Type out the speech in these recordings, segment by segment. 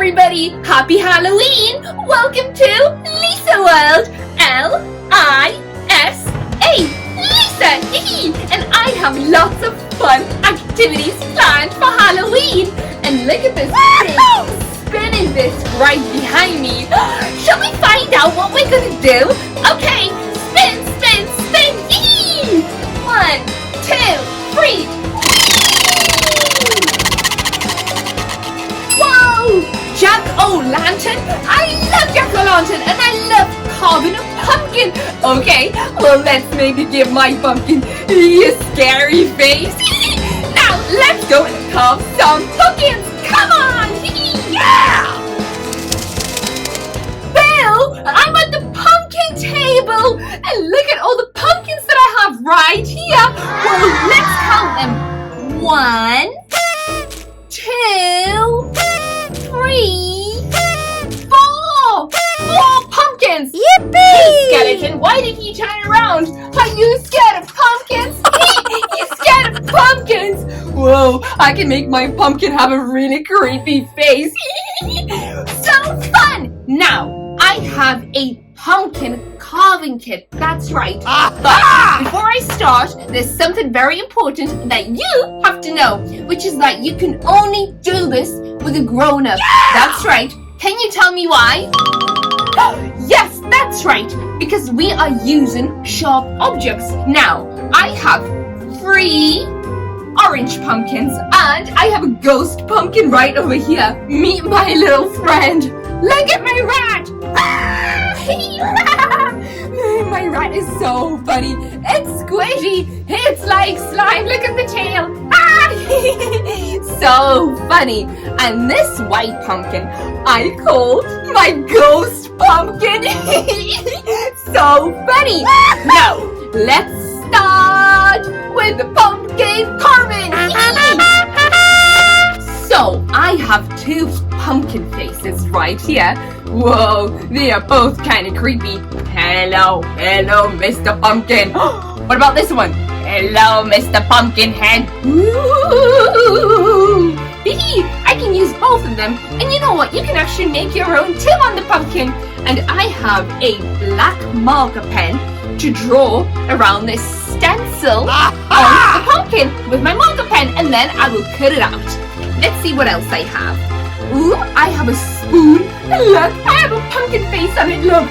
everybody! Happy Halloween! Welcome to Lisa World! L-I-S-A! Lisa! And I have lots of fun activities planned for Halloween! And look at this thing spinning this right behind me! Shall we find out what we're gonna do? Okay! Spin, spin, spin! Yee! 1, 2, 3! Whoa! Jack-o'-lantern! I love jack-o'-lantern and I love carving a pumpkin! Okay, well let's maybe give my pumpkin a scary face. Now let's go and carve some pumpkins! Come on! Yeah! Well, I'm at the pumpkin table and look at all the pumpkins that I have right here. Well, let's count them. 1, 2, 3, 4! 4 pumpkins! Yippee! Hey, skeleton, why did you turn around? Are you scared of pumpkins? You scared of pumpkins? Whoa, I can make my pumpkin have a really creepy face. So fun! Now, I have a pumpkin carving kit. That's right. But before I start, there's something very important that you have to know, which is that you can only do this with a grown-up. Yeah! That's right. Can you tell me why? Yes, that's right. Because we are using sharp objects. Now, I have 3 orange pumpkins and I have a ghost pumpkin right over here. Meet my little friend. Look at my rat. My rat is so funny. It's squishy. It's like slime. Look at the tail. So funny. And this white pumpkin I called my ghost pumpkin. So funny. Now, let's start with the pumpkin carving. So, I have 2 pumpkin faces right here. Whoa, they are both kind of creepy. Hello, Mr. Pumpkin. What about this one? Hello, Mr. Pumpkinhead. Ooh. I can use both of them. And you know what? You can actually make your own too on the pumpkin. And I have a black marker pen to draw around this stencil on the pumpkin with my marker pen. And then I will cut it out. Let's see what else I have. Ooh, I have a spoon. Look, I have a pumpkin face on it. Look.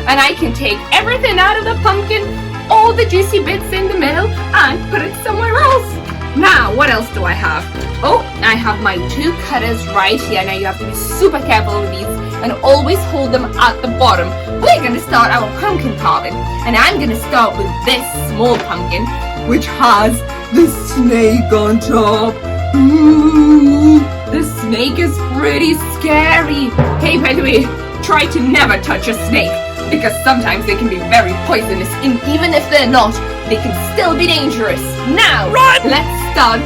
And I can take everything out of the pumpkin, all the juicy bits in the middle, and put it somewhere else. Now, what else do I have? Oh, I have my 2 cutters right here. Now, you have to be super careful with these and always hold them at the bottom. We're going to start our pumpkin carving. And I'm going to start with this small pumpkin, which has the snake on top. Ooh, the snake is pretty scary. Hey, by the way, try to never touch a snake because sometimes they can be very poisonous, and even if they're not, they can still be dangerous. Now, let's start.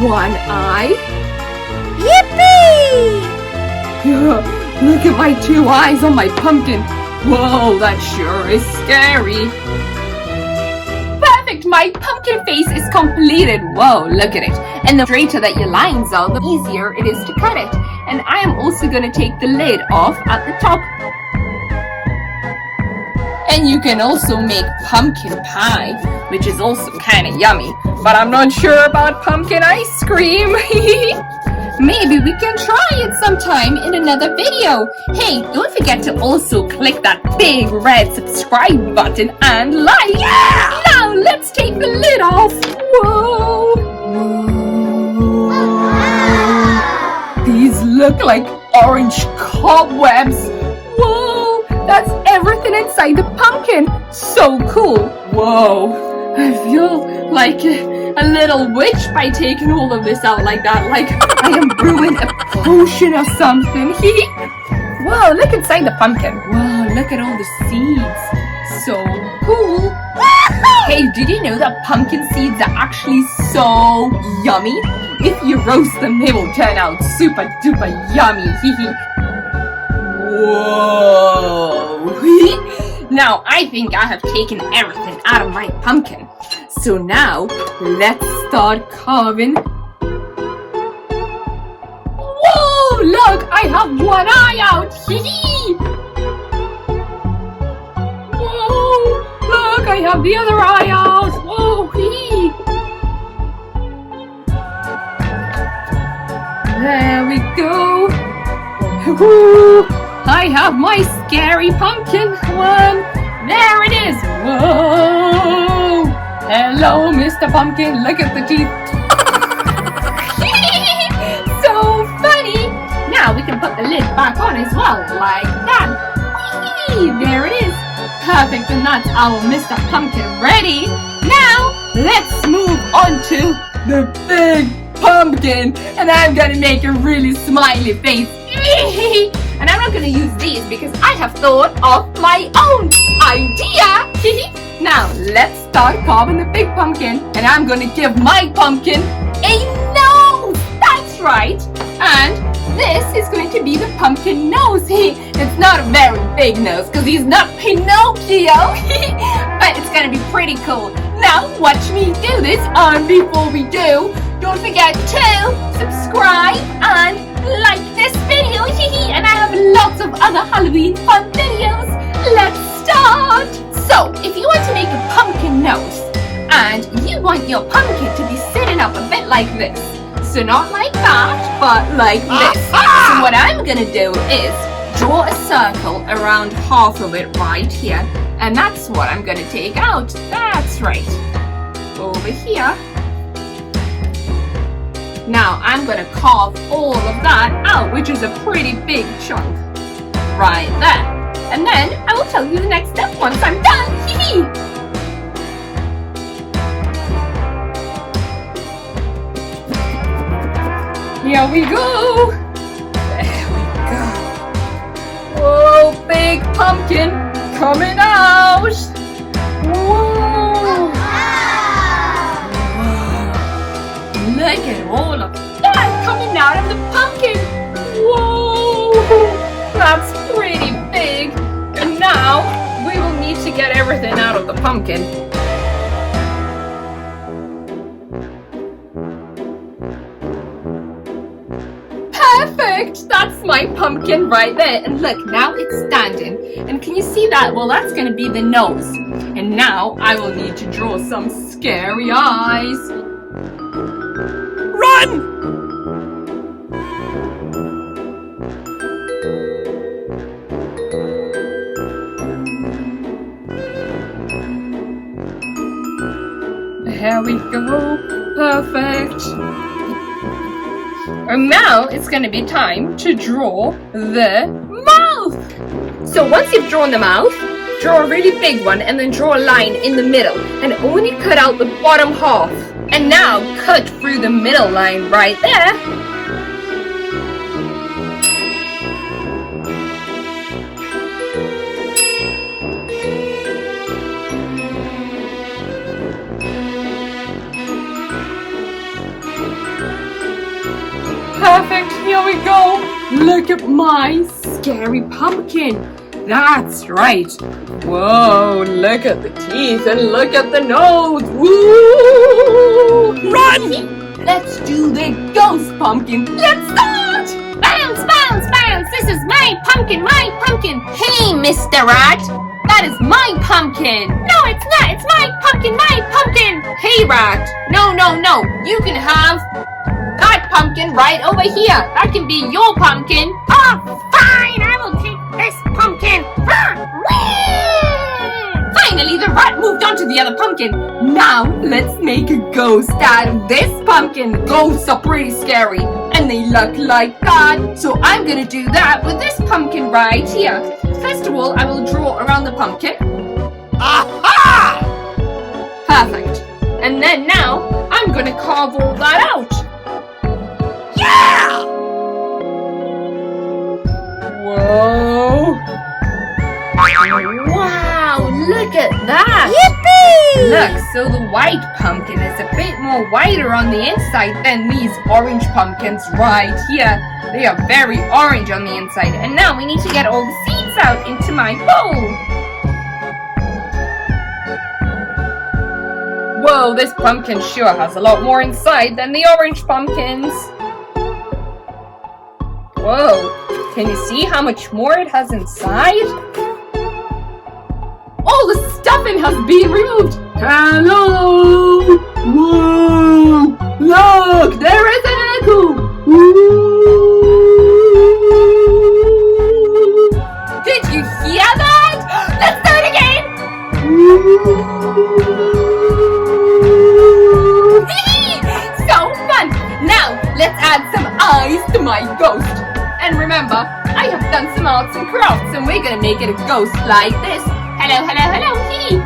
1 eye. Yippee! Look at my 2 eyes on my pumpkin. Whoa, that sure is scary. My pumpkin face is completed. Whoa, look at it. And the straighter that your lines are, the easier it is to cut it. And I am also going to take the lid off at the top. And you can also make pumpkin pie, which is also kind of yummy. But I'm not sure about pumpkin ice cream. Maybe we can try it sometime in another video. Hey, don't forget to also click that big red subscribe button and like. Yeah! Now let's take the lid off. Whoa! These look like orange cobwebs. Whoa! That's everything inside the pumpkin. So cool. Whoa! I feel like a little witch by taking all of this out like that. Like I am brewing a potion or something. Whoa, look inside the pumpkin. Wow, look at all the seeds. So cool. Hey, did you know that pumpkin seeds are actually so yummy? If you roast them, they will turn out super duper yummy. Whoa. Now, I think I have taken everything out of my pumpkin. So now, let's start carving look, I have one eye out. Hee. Whoa, look, I have the other eye out. Whoa, hee. There we go. Woo. I have my scary pumpkin one. There it is. Whoa. Hello, Mr. Pumpkin. Look at the teeth. So funny. Now we can put the lid back on as well, like that. Whee! There it is. Perfect, and that's our Mr. Pumpkin ready. Now, let's move on to the big pumpkin. And I'm gonna make a really smiley face. And I'm not gonna use these because I have thought of my own idea. Now, let's start carving the big pumpkin. And I'm gonna give my pumpkin a nose. That's right. And this is going to be the pumpkin nose. It's not a very big nose because he's not Pinocchio. But it's going to be pretty cool. Now watch me do this. And before we do, don't forget to subscribe and like this video. And I have lots of other Halloween fun videos. Let's start. So if you want to make a pumpkin nose and you want your pumpkin to be sitting up a bit like this. So not like that, but like this. So what I'm gonna do is draw a circle around half of it right here. And that's what I'm gonna take out. That's right. Over here. Now I'm gonna carve all of that out, which is a pretty big chunk. Right there. And then I will tell you the next step once I'm done. Hee hee. Here we go! There we go! Whoa, big pumpkin coming out! Whoa! Whoa. Look at all of that coming out of the pumpkin! Whoa! That's pretty big! And now we will need to get everything out of the pumpkin. Perfect! That's my pumpkin right there. And look, now it's standing. And can you see that? Well, that's going to be the nose. And now I will need to draw some scary eyes. Run! There we go. Perfect. And now it's going to be time to draw the mouth. So once you've drawn the mouth, draw a really big one and then draw a line in the middle and only cut out the bottom half. And now cut through the middle line right there. Perfect, here we go. Look at my scary pumpkin. That's right. Whoa, look at the teeth and look at the nose. Woo! Run! Let's do the ghost pumpkin. Let's start! Bounce, bounce, bounce. This is my pumpkin, my pumpkin. Hey, Mr. Rat. That is my pumpkin. No, it's not. It's my pumpkin, my pumpkin. Hey, Rat. No, no, no. You can have that pumpkin right over here. That can be your pumpkin. Oh, fine. I will take this pumpkin. Finally, the rat moved on to the other pumpkin. Now, let's make a ghost out of this pumpkin. Ghosts are pretty scary, and they look like that. So I'm gonna do that with this pumpkin right here. First of all, I will draw around the pumpkin. Aha! Perfect. And then now, I'm gonna carve all that out. Yeah! Whoa! Wow, look at that! Yippee! Look, so the white pumpkin is a bit more whiter on the inside than these orange pumpkins right here. They are very orange on the inside. And now we need to get all the seeds out into my bowl. Whoa, this pumpkin sure has a lot more inside than the orange pumpkins. Whoa, can you see how much more it has inside? All the stuffing has been removed. Hello! Whoa! Look, there is an echo! Ooh. Did you hear that? Let's do it again! So fun! Now, let's add some eyes to my ghost. And remember, I have done some arts and crafts and we're gonna make it a ghost like this. Hello, hello, hello, hee!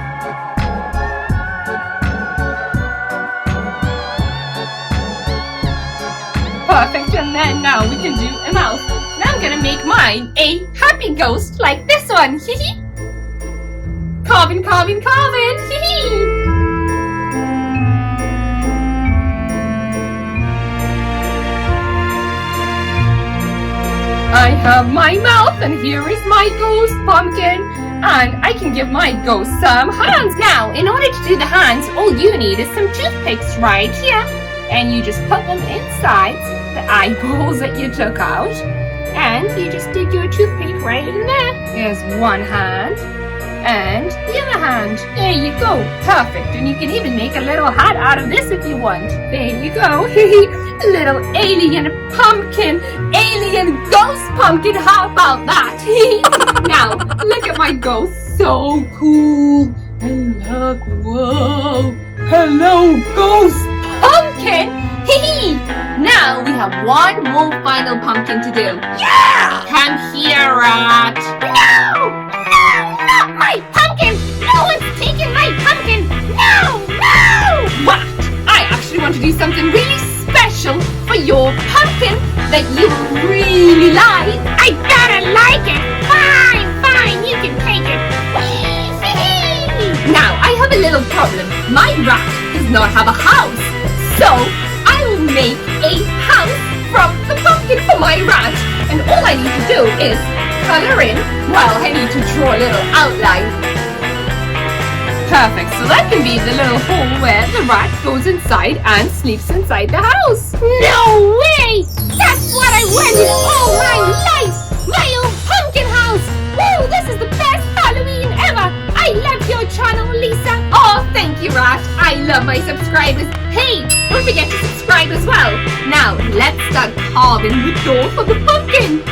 Perfect, and then now we can do a mouth. Now I'm gonna make mine a happy ghost like this one, hee hee! Carving, carving, carving, hee hee! I have my mouth and here is my ghost pumpkin. And I can give my ghost some hands. Now, in order to do the hands, all you need is some toothpicks right here. And you just put them inside the eyeballs that you took out. And you just dig your toothpick right in there. Here's one hand. And the other hand. There you go. Perfect. And you can even make a little hat out of this if you want. There you go. A little alien pumpkin. Alien ghost pumpkin. How about that? Now, look at my ghost. So cool. And look. Whoa. Hello, ghost pumpkin. Now we have one more final pumpkin to do. Yeah! Come here, Rat. No! No! Not my pumpkin! No one's taking my pumpkin! No! No! What? I actually want to do something really special for your pumpkin that you really like. I gotta like it! Fine, fine, you can take it. Now, I have a little problem. My rat does not have a house. So, I will make a house from the pumpkin for my rat. And all I need to do is color in. Well, I need to draw a little outline. Perfect. So that can be the little hole where the rat goes inside and sleeps inside the house. No way! That's what I wanted all my life! My own pumpkin house! Woo! This is the best Halloween ever! I love your channel, Lisa! Oh, thank you, Rat! I love my subscribers! Hey, don't forget to subscribe as well! Now, let's start carving the door for the pumpkin!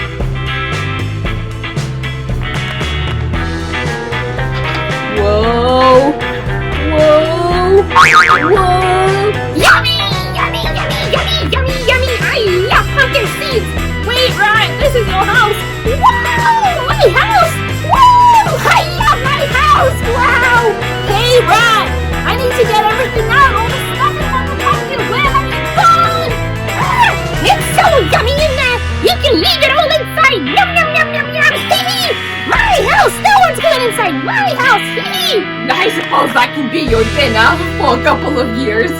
Whoa! Whoa! Whoa! Yummy! Yummy! Yummy! Yummy! Yummy! Yummy! I love pumpkin seeds! Wait, Rat! This is your house! Wow! My house! Wow! I love my house! Wow! Hey, Rat! I need to get everything out! All the stuff is on the pumpkin! Where have you gone? Ah, it's so yummy in there! You can leave it all inside! Yum, yum, yum, yum, yum! Hee-hee! My house! No one's going inside my house! Hee-hee! I suppose that can be your dinner for a couple of years.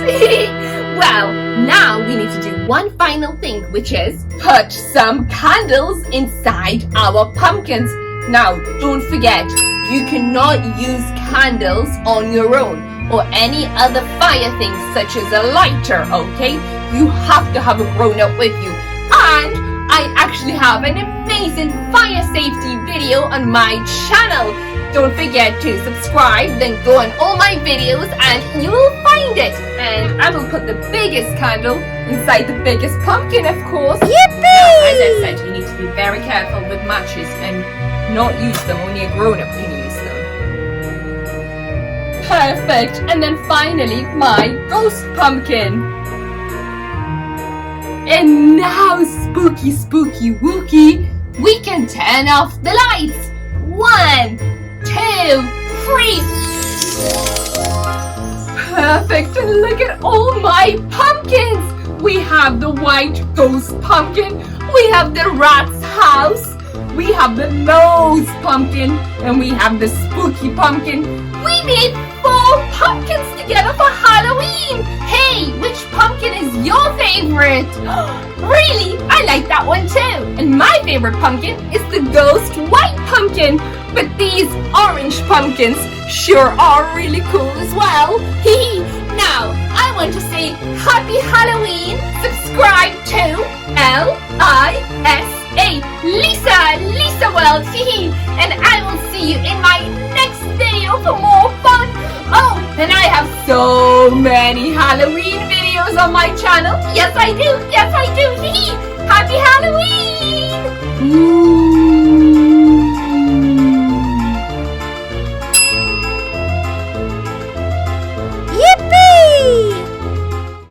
Well, now we need to do one final thing, which is put some candles inside our pumpkins. Now, don't forget, you cannot use candles on your own or any other fire things such as a lighter, okay? You have to have a grown-up with you. And I actually have an amazing fire safety video on my channel. Don't forget to subscribe, then go on all my videos and you will find it. And I will put the biggest candle inside the biggest pumpkin, of course. Yippee! Now, as I said, you need to be very careful with matches and not use them. Only a grown-up can use them. Perfect. And then finally, my ghost pumpkin. And now, spooky, spooky, wookie, we can turn off the lights. 1, 2, 3. Perfect. And look at all my pumpkins. We have the white ghost pumpkin. We have the rat's house. We have the nose pumpkin. And we have the spooky pumpkin. We made 4 pumpkins together for Halloween. Hey, which pumpkin is your favorite? Really? I like that one too. And my favorite pumpkin is the ghost white pumpkin. But these orange pumpkins sure are really cool as well. Now, I want to say Happy Halloween. Subscribe to LISA Lisa Wells, and I will see you in my next video for more fun. Oh, and I have so many Halloween videos on my channel. Yes, I do. Happy Halloween! Ooh.